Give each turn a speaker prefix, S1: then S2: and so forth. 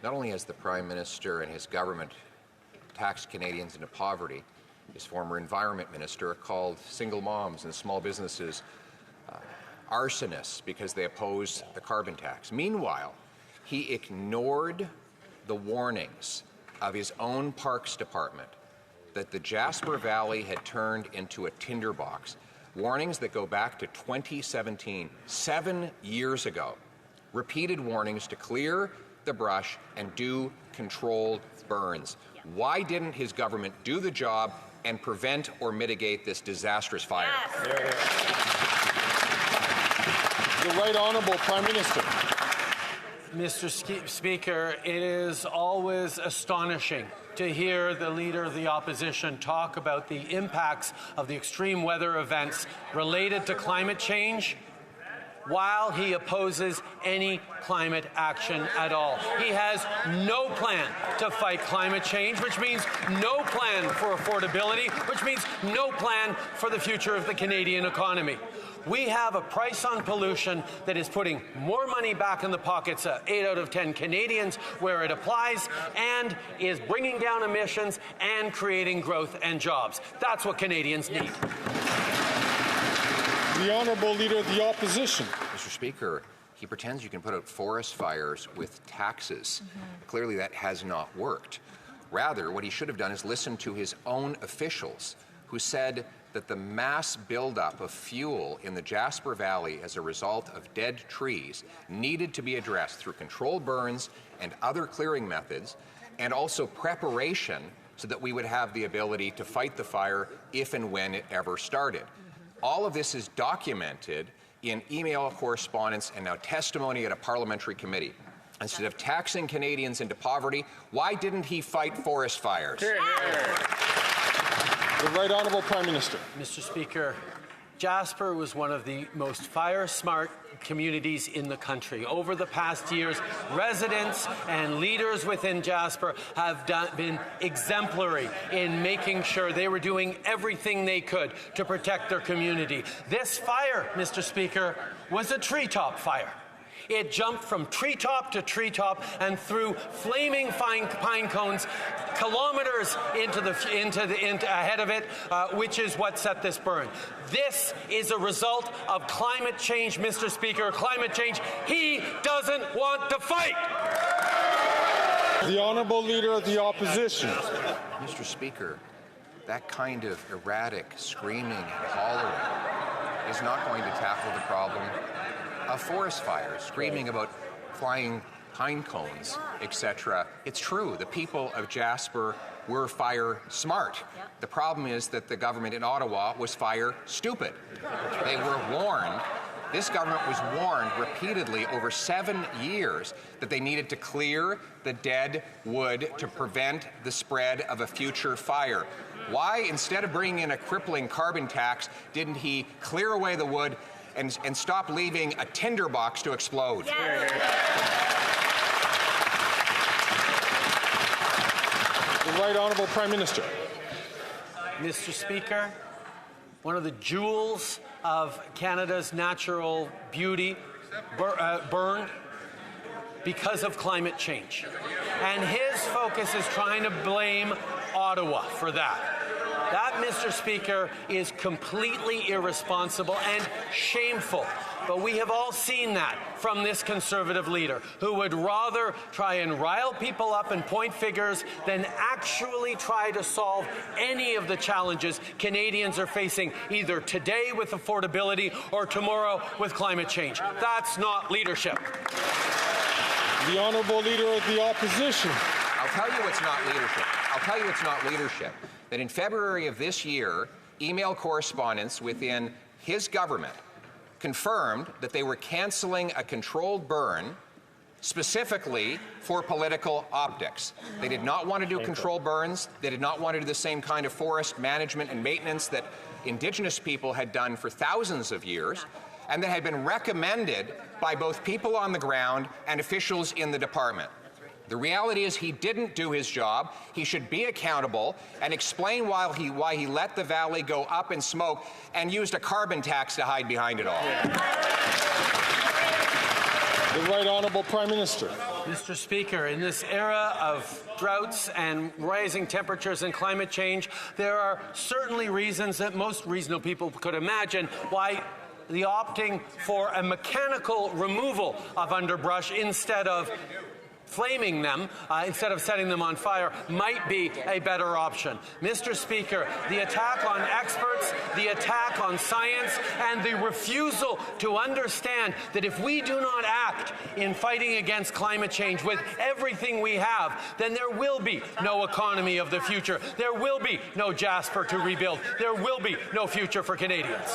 S1: Not only has the Prime Minister and his government taxed Canadians into poverty, his former Environment Minister called single moms and small businesses arsonists because they oppose the carbon tax. Meanwhile, he ignored the warnings of his own Parks Department that the Jasper Valley had turned into a tinderbox. Warnings that go back to 2017, 7 years ago. Repeated warnings to clear the brush and do controlled burns. Why didn't his government do the job and prevent or mitigate this disastrous fire?
S2: Yes. The Right Honourable Prime Minister.
S3: Mr. Speaker, it is always astonishing to hear the Leader of the Opposition talk about the impacts of the extreme weather events related to climate change while he opposes any climate action at all. He has no plan to fight climate change, which means no plan for affordability, which means no plan for the future of the Canadian economy. We have a price on pollution that is putting more money back in the pockets of 8 out of 10 Canadians where it applies, and is bringing down emissions and creating growth and jobs. That's what Canadians need.
S2: The Honourable Leader of the Opposition.
S1: Mr. Speaker, he pretends you can put out forest fires with taxes. Clearly that has not worked. Rather, what he should have done is listen to his own officials who said that the mass buildup of fuel in the Jasper Valley as a result of dead trees needed to be addressed through controlled burns and other clearing methods, and also preparation so that we would have the ability to fight the fire if and when it ever started. All of this is documented in email correspondence and now testimony at a parliamentary committee. Instead of taxing Canadians into poverty, why didn't he fight forest fires?
S2: The Right Honourable Prime Minister.
S3: Mr. Speaker, Jasper was one of the most fire-smart communities in the country. Over the past years, residents and leaders within Jasper have been exemplary in making sure they were doing everything they could to protect their community. This fire, Mr. Speaker, was a treetop fire. It jumped from treetop to treetop and through flaming pine cones kilometers ahead of it, which is what set this burn. This is a result of climate change, Mr. Speaker. Climate change he doesn't want to fight.
S2: The Honourable Leader of the Opposition.
S1: Mr. Speaker, that kind of erratic screaming and hollering is not going to tackle the problem of forest fires, screaming about flying pine cones, etc. It's true, the people of Jasper were fire smart. The problem is that the government in Ottawa was fire stupid. They were warned, this government was warned repeatedly over 7 years that they needed to clear the dead wood to prevent the spread of a future fire. Why, instead of bringing in a crippling carbon tax, didn't he clear away the wood and stop leaving a tinderbox to explode?
S2: The Right Honourable Prime Minister.
S3: Mr. Speaker, one of the jewels of Canada's natural beauty burned because of climate change. And his focus is trying to blame Ottawa for that. That, Mr. Speaker, is completely irresponsible and shameful. But we have all seen that from this Conservative leader, who would rather try and rile people up and point fingers than actually try to solve any of the challenges Canadians are facing, either today with affordability or tomorrow with climate change. That's not leadership.
S2: The Honourable Leader of the Opposition.
S1: I'll tell you what's not leadership. I'll tell you it's not leadership. That in February of this year, email correspondence within his government confirmed that they were cancelling a controlled burn specifically for political optics. They did not want to do controlled burns. They did not want to do the same kind of forest management and maintenance that Indigenous people had done for thousands of years, and that had been recommended by both people on the ground and officials in the department. The reality is he didn't do his job. He should be accountable and explain why he let the valley go up in smoke and used a carbon tax to hide behind it all.
S2: The Right Honourable Prime Minister.
S3: Mr. Speaker, in this era of droughts and rising temperatures and climate change, there are certainly reasons that most reasonable people could imagine why the opting for a mechanical removal of underbrush instead of flaming them, instead of setting them on fire, might be a better option. Mr. Speaker, the attack on experts, the attack on science, and the refusal to understand that if we do not act in fighting against climate change with everything we have, then there will be no economy of the future. There will be no Jasper to rebuild. There will be no future for Canadians.